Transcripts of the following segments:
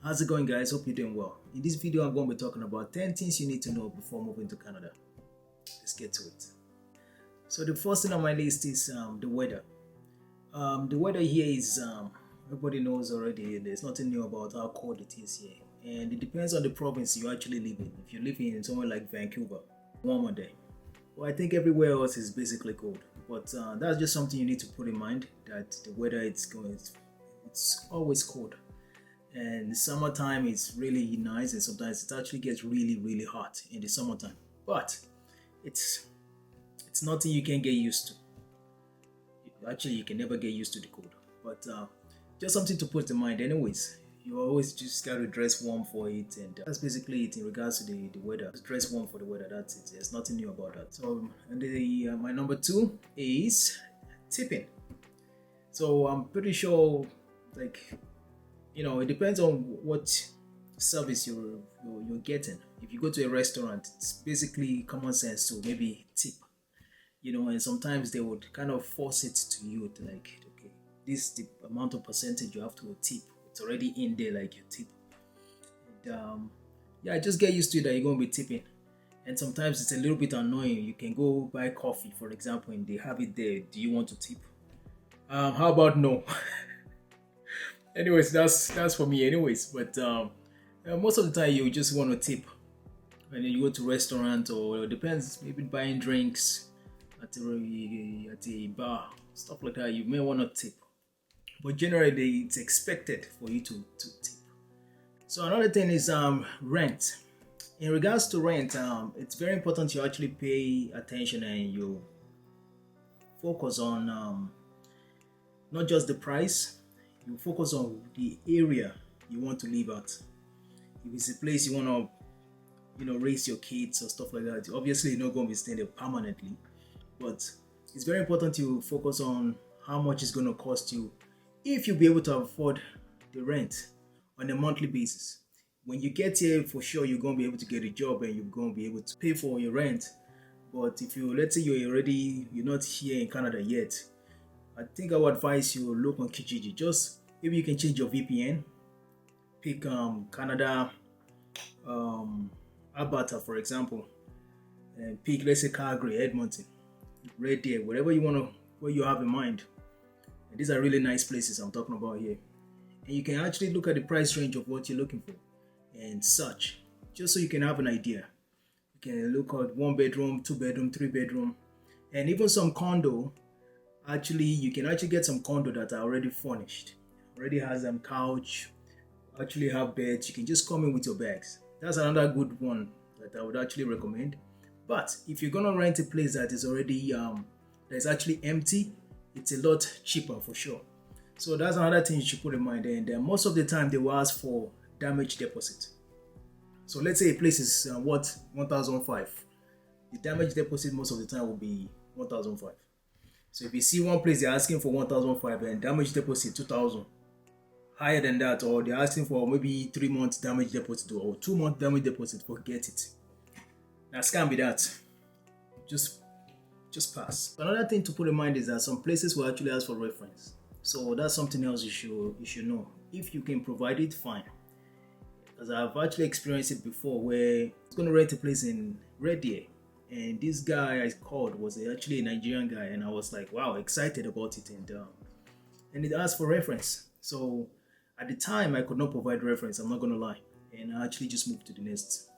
How's it going, guys? Hope you're doing well. In this video, I'm going to be talking about 10 things you need to know before moving to Canada. Let's get to it. So the first thing on my list is the weather. The weather here is, everybody knows already, there's nothing new about how cold it is here. And it depends on the province you actually live in. If you're living in somewhere like Vancouver, warmer day. Well, I think everywhere else is basically cold. But that's just something you need to put in mind, that the weather it's always cold. And summertime is really nice, and sometimes it actually gets really hot in the summertime, but it's nothing you can get used to. Actually, you can never get used to the cold, but just something to put in mind anyways. You always just gotta dress warm for it, and that's basically it in regards to the weather. Just dress warm for the weather, that's it. There's nothing new about that. So and my number two is tipping. So I'm pretty sure, like, it depends on what service you're getting. If you go to a restaurant, it's basically common sense to maybe tip, and sometimes they would kind of force it to you to, like, okay, this the amount of percentage you have to tip. It's already in there, like you tip. And yeah, just get used to it that you're going to be tipping. And sometimes it's a little bit annoying. You can go buy coffee, for example, and they have it there. Do you want to tip? How about no? Anyways, that's for me anyways, but most of the time you just want to tip when you go to restaurant, or it depends, maybe buying drinks at a bar, stuff like that. You may want to tip, but generally it's expected for you to tip. So another thing is rent. In regards to rent, it's very important you actually pay attention and you focus on not just the price. You focus on the area you want to live at. If it's a place you want to, raise your kids or stuff like that, obviously you're not going to be staying there permanently. But it's very important to focus on how much it's going to cost you if you'll be able to afford the rent on a monthly basis. When you get here, for sure you're going to be able to get a job and you're going to be able to pay for your rent. But if let's say you're not here in Canada yet, I think I would advise you look on Kijiji. Just maybe you can change your VPN, pick Canada, Alberta, for example, and pick, let's say, Calgary, Edmonton, Red Deer, whatever what you have in mind. And these are really nice places I'm talking about here. And you can actually look at the price range of what you're looking for and such, just so you can have an idea. You can look at 1 bedroom, 2 bedroom, 3 bedroom, and even some condo. Actually, you can actually get some condo that are already furnished, already has couch, actually have beds. You can just come in with your bags. That's another good one that I would actually recommend. But if you're gonna rent a place that is already that's actually empty, it's a lot cheaper for sure. So that's another thing you should put in mind. And most of the time they will ask for damage deposit. So let's say a place is worth 1,500. The damage deposit most of the time will be 1,500. So if you see one place they're asking for 1,500 and damage deposit 2,000, higher than that, or they're asking for maybe 3 months damage deposit or 2 month damage deposit, forget it. That can't be that. Just pass. Another thing to put in mind is that some places will actually ask for reference. So that's something else you should know. If you can provide it, fine. Because I've actually experienced it before, where I was going to rent a place in Red Deer. And this guy I called was actually a Nigerian guy, and I was like, wow, excited about it, and it asked for reference. So at the time I could not provide reference, I'm not gonna lie, and I actually just moved to the next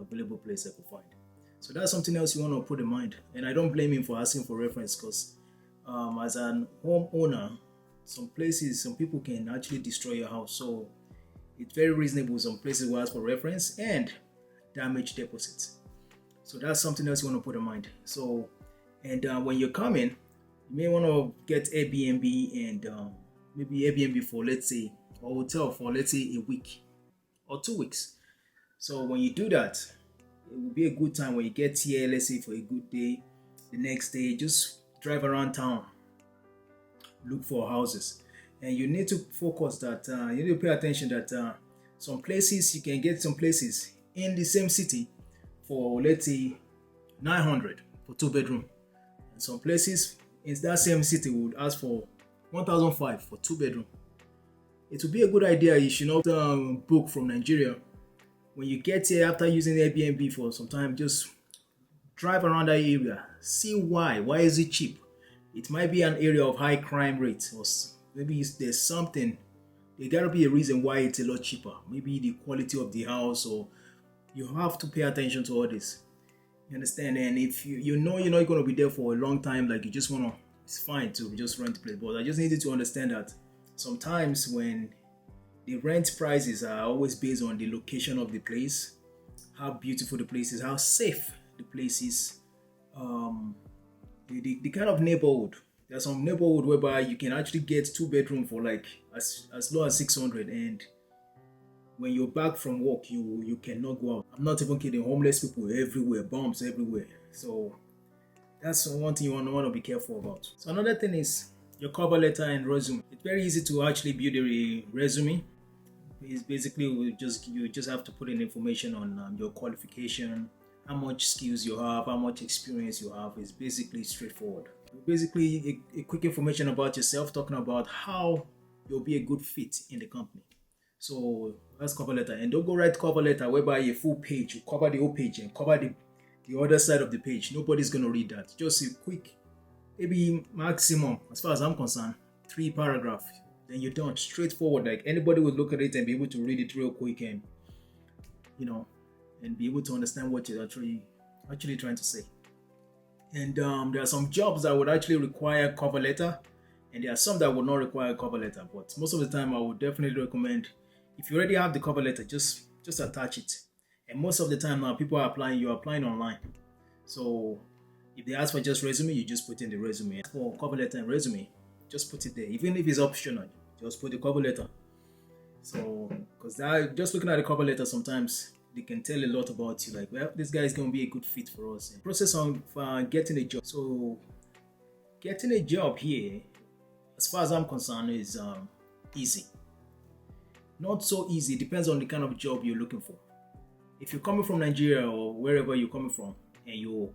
available place I could find. So that's something else you want to put in mind, and I don't blame him for asking for reference, because as an homeowner, some people can actually destroy your house. So it's very reasonable. Some places will ask for reference and damage deposits. So that's something else you want to put in mind. So, and when you're coming, you may want to get Airbnb, and maybe Airbnb for, let's say, or hotel for, let's say, a week or 2 weeks. So when you do that, it will be a good time when you get here, let's say for a good day. The next day, just drive around town, look for houses. And you need to focus that, you need to pay attention that some places, you can get some places in the same city for, let's say, 900 for 2 bedroom. And some places in that same city would ask for 1,500 for 2 bedroom. it would be a good idea. You should not book from Nigeria. When you get here after using Airbnb for some time, just drive around that area. See why. Why is it cheap? It might be an area of high crime rate, or maybe there's something. There gotta be a reason why it's a lot cheaper. Maybe the quality of the house, or you have to pay attention to all this. You understand? And if you know you're not gonna be there for a long time, like you just wanna, it's fine to just rent a place. But I just needed to understand that sometimes when the rent prices are always based on the location of the place, how beautiful the place is, how safe the place is, the kind of neighborhood. There's some neighborhood whereby you can actually get 2 bedroom for like as low as 600, and when you're back from work, you cannot go out. I'm not even kidding. Homeless people everywhere, bombs everywhere. So that's one thing you want to be careful about. So another thing is your cover letter and resume. It's very easy to actually build a resume. It's basically you just have to put in information on your qualification, how much skills you have, how much experience you have. It's basically straightforward. Basically, a quick information about yourself, talking about how you'll be a good fit in the company. So that's cover letter. And don't go write cover letter whereby a full page, you cover the whole page and cover the other side of the page. Nobody's going to read that. Just a quick, maybe maximum, as far as I'm concerned, 3 paragraphs. Then you're done. Straightforward. Like anybody would look at it and be able to read it real quick, and and be able to understand what you're actually trying to say. And there are some jobs that would actually require cover letter, and there are some that would not require cover letter. But most of the time, I would definitely recommend, if you already have the cover letter, just attach it. And most of the time now, people are applying. You're applying online, so if they ask for just resume, you just put in the resume. For cover letter and resume, just put it there. Even if it's optional, just put the cover letter. So, because just looking at the cover letter, sometimes they can tell a lot about you. Like, well, this guy is going to be a good fit for us. Process on getting a job. So, getting a job here, as far as I'm concerned, is easy. Not so easy. It depends on the kind of job you're looking for. If you're coming from Nigeria or wherever you're coming from, and you're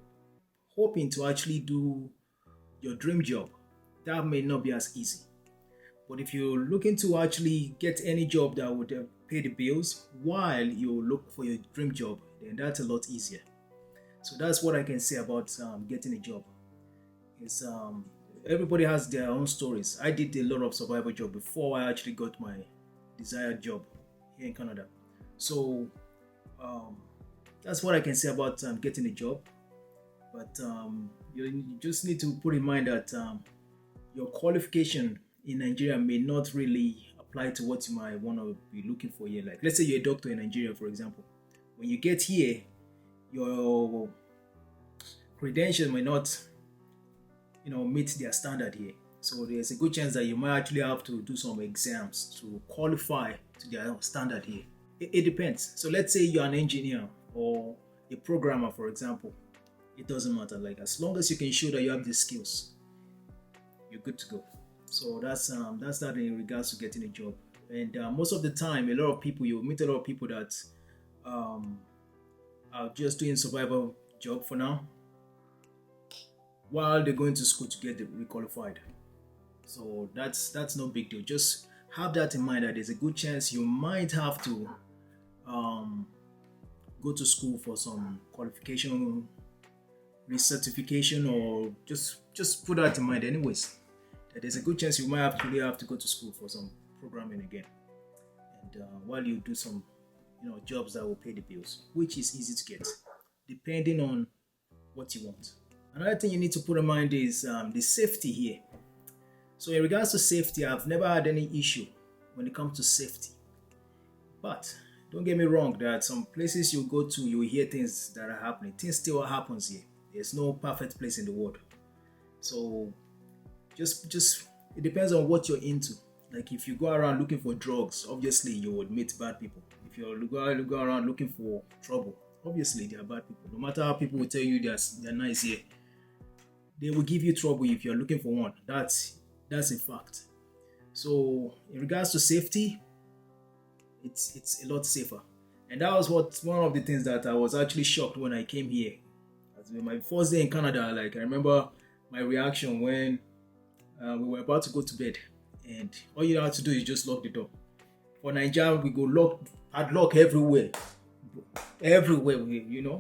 hoping to actually do your dream job, that may not be as easy. But if you're looking to actually get any job that would pay the bills while you look for your dream job, then that's a lot easier. So that's what I can say about getting a job. It's everybody has their own stories. I did a lot of survival job before I actually got my desired job here in Canada. So that's what I can say about getting a job. But you just need to put in mind that your qualification in Nigeria may not really apply to what you might want to be looking for here. Like, let's say you're a doctor in Nigeria, for example. When you get here, your credentials may not, meet their standard here. So there's a good chance that you might actually have to do some exams to qualify to their standard here. It depends. So let's say you're an engineer or a programmer, for example. It doesn't matter. Like, as long as you can show that you have the skills, you're good to go. So that's that in regards to getting a job. And most of the time, you'll meet a lot of people that are just doing survival job for now, while they're going to school to get requalified. So that's no big deal. Just have that in mind, that there's a good chance you might have to go to school for some qualification, recertification, or just put that in mind anyways. That there's a good chance you might have to go to school for some programming again, and while you do some jobs that will pay the bills, which is easy to get depending on what you want. Another thing you need to put in mind is the safety here. So in regards to safety, I've never had any issue when it comes to safety, but don't get me wrong, there are some places you go to, you hear things that are happening. Things still happens here. There's no perfect place in the world. So just it depends on what you're into. Like, if you go around looking for drugs, obviously you would meet bad people. If you go around looking for trouble, obviously they are bad people. No matter how people will tell you they're nice here, they will give you trouble if you're looking for one. That's a fact. So in regards to safety, it's a lot safer. And that was one of the things that I was actually shocked when I came here. As my first day in Canada, like, I remember my reaction when we were about to go to bed, and all you had to do is just lock the door. For Nigeria, we go lock padlock everywhere, everywhere.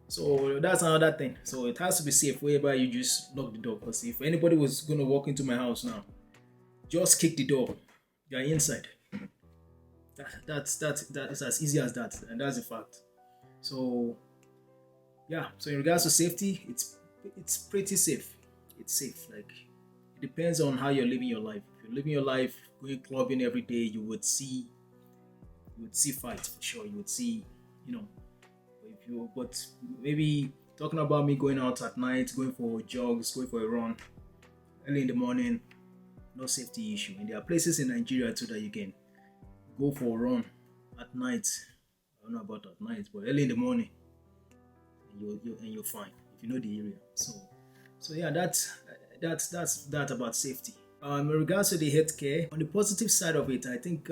So that's another thing. So it has to be safe wherever you just lock the door. Because if anybody was gonna walk into my house now, just kick the door. You're inside. That's as easy as that, and that's a fact. So yeah. So in regards to safety, it's pretty safe. It's safe. Like it depends on how you're living your life. If you're living your life going clubbing every day, you would see fights for sure. You would see, you know, but maybe talking about me going out at night, going for jogs, going for a run early in the morning, no safety issue. And there are places in Nigeria too that you can go for a run at night. I don't know about at night, but early in the morning, and you're fine if you know the area. So yeah, that's that about safety. In regards to the healthcare, on the positive side of it, I think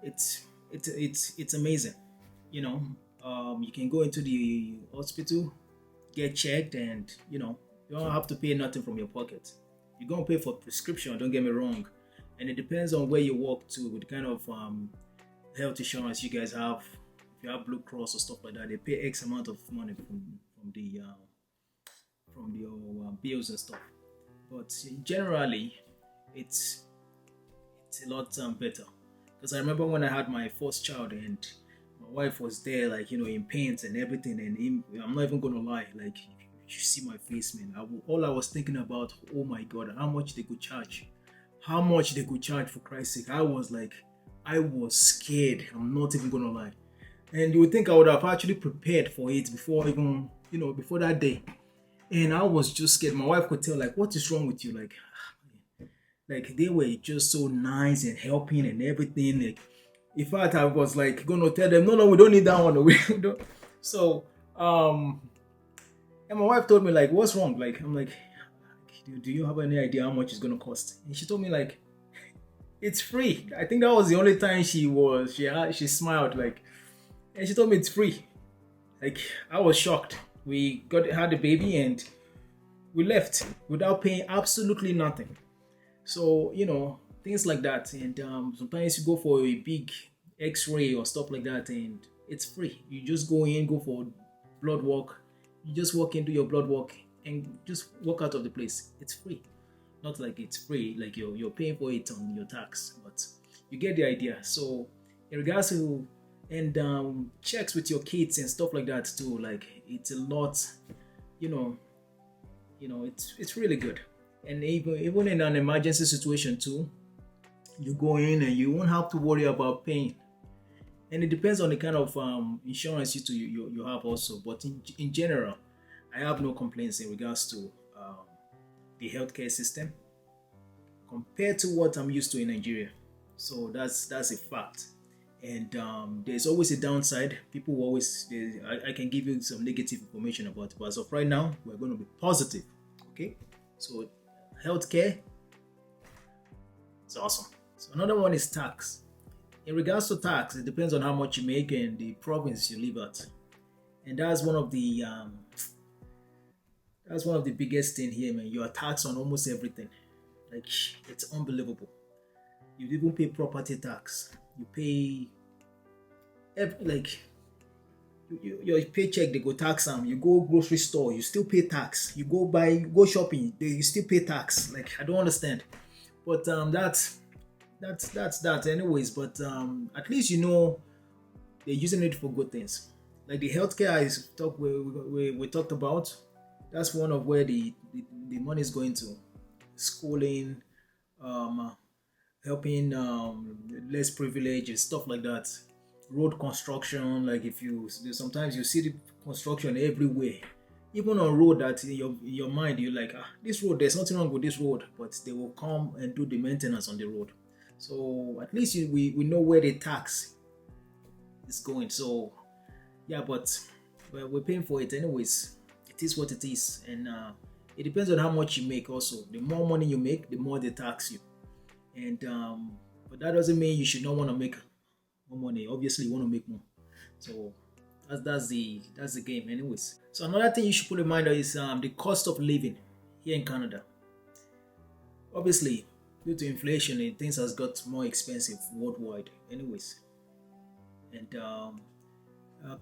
it's amazing. You know, you can go into the hospital, get checked, and you don't have to pay nothing from your pocket. You're gonna pay for prescription. Don't get me wrong, and it depends on where you work to, with the kind of health insurance you guys have. If you have Blue Cross or stuff like that, they pay X amount of money from the bills and stuff. But generally, it's it's a lot better. Because I remember when I had my first child and my wife was there, like in pains and everything, and I'm not even gonna lie, like you see my face, man. All I was thinking about, oh my god, how much they could charge, for Christ's sake. I was scared. I'm not even gonna lie. And you would think I would have actually prepared for it before even, before that day. And I was just scared. My wife could tell, like, what is wrong with you? Like they were just so nice and helping and everything. Like, in fact, I was like gonna tell them, no, we don't need that one. We don't. So, and my wife told me, like, what's wrong? Like, I'm like, do you have any idea how much it's gonna cost? And she told me, like, it's free. I think that was the only time she smiled, like, and she told me it's free. Like, I was shocked. We had the baby and we left without paying absolutely nothing. So things like that, and sometimes you go for a big X-ray or stuff like that, and it's free. You just go for blood work. You just walk into your blood work and just walk out of the place. It's free. Not like it's free, like you're paying for it on your tax, but you get the idea. So in regards to checks with your kids and stuff like that too, like it's a lot, you know, it's really good. And even in an emergency situation too, you go in and you won't have to worry about paying. And it depends on the kind of insurance you have also. But in general, I have no complaints in regards to the healthcare system compared to what I'm used to in Nigeria. So that's a fact. And there's always a downside. People will always, I can give you some negative information about it, but as of right now, we're going to be positive. Okay, so healthcare is awesome. So another one is tax. In regards to tax, it depends on how much you make and the province you live at, and that's one of the biggest thing here, man. You are taxed on almost everything. Like, it's unbelievable. You even pay property tax. You pay like your paycheck, they go tax them. You go grocery store, you still pay tax. You go shopping, you still pay tax. Like, I don't understand. But that's that anyways. But at least they're using it for good things. Like the healthcare we talked about. That's one of where the money is going to. Schooling, helping less privileged and stuff like that. Road construction, like sometimes you see the construction everywhere, even on road that in your mind you're like, this road, there's nothing wrong with this road, but they will come and do the maintenance on the road. So at least we know where the tax is going. So yeah, but we're paying for it anyways. It is what it is, and it depends on how much you make. Also, the more money you make, the more they tax you. And but that doesn't mean you should not want to make more money. Obviously, you want to make more. So that's the game, anyways. So another thing you should put in mind is the cost of living here in Canada. Obviously, due to inflation, things has got more expensive worldwide anyways. And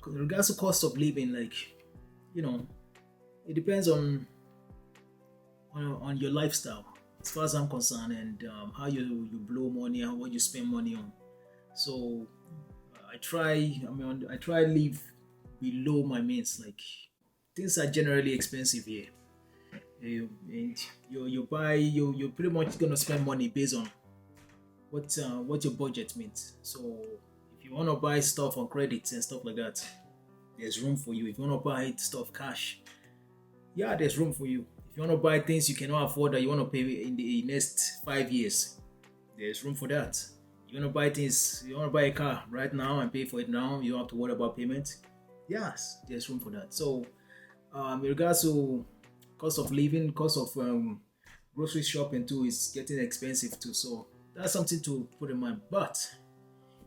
in regards to cost of living, like, you know, it depends on your lifestyle as far as I'm concerned, and how you blow money and what you spend money on. So I try live below my means. Like, things are generally expensive here. And you're pretty much gonna spend money based on what your budget means. So if you wanna buy stuff on credit and stuff like that, there's room for you. If you wanna buy stuff cash, yeah, there's room for you. If you wanna buy things you cannot afford that you wanna pay in the next 5 years, there's room for that. You wanna buy a car right now and pay for it now, you don't have to worry about payment. Yes, there's room for that. So in regards to cost of living, cost of grocery shopping too is getting expensive too. So that's something to put in mind. But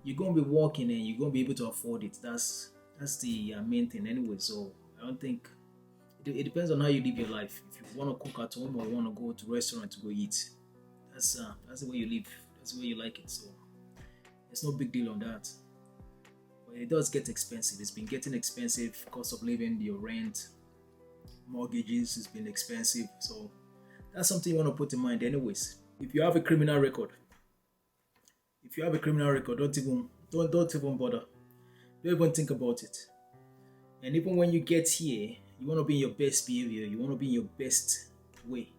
you're gonna be working and you're gonna be able to afford it. That's the main thing anyway. So I don't think it depends on how you live your life. If you want to cook at home or you want to go to restaurant to go eat, that's the way you live. That's the way you like it. So there's no big deal on that. But it does get expensive. It's been getting expensive. Cost of living, your rent, mortgages has been expensive. So that's something you want to put in mind anyways. If you have a criminal record, don't even bother. Don't even think about it. And even when you get here, you want to be in your best behavior. You want to be in your best way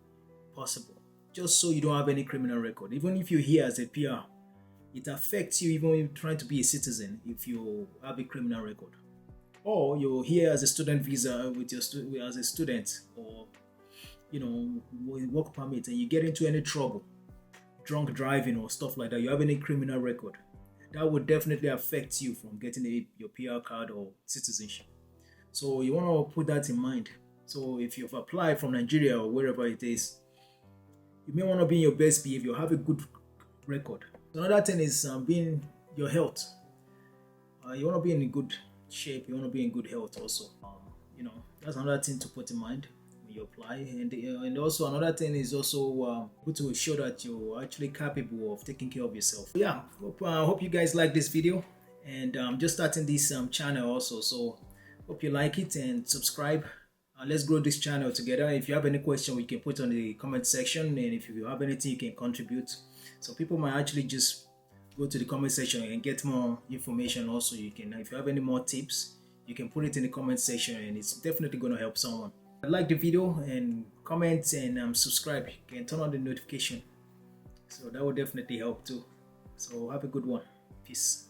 possible, just so you don't have any criminal record. Even if you're here as a PR, it affects you even if trying to be a citizen if you have a criminal record. Or you're here as a student visa with as a student, or with work permit, and you get into any trouble, drunk driving or stuff like that, you have any criminal record, that would definitely affect you from getting your PR card or citizenship. So you want to put that in mind. So if you've applied from Nigeria or wherever it is, you may want to be in your best behavior, have a good record. Another thing is being your health. You want to be in a good shape. You want to be in good health also. That's another thing to put in mind when you apply. And also another thing is also good to show that you're actually capable of taking care of yourself. Yeah, hope you guys like this video. And I'm just starting this channel also. So hope you like it and subscribe. Let's grow this channel together. If you have any question, we can put on the comment section, and if you have anything, you can contribute. So people might actually just go to the comment section and get more information. Also, you can, if you have any more tips, you can put it in the comment section, and it's definitely going to help someone. Like the video and comment and subscribe. You can turn on the notification, so that will definitely help too. So have a good one. Peace.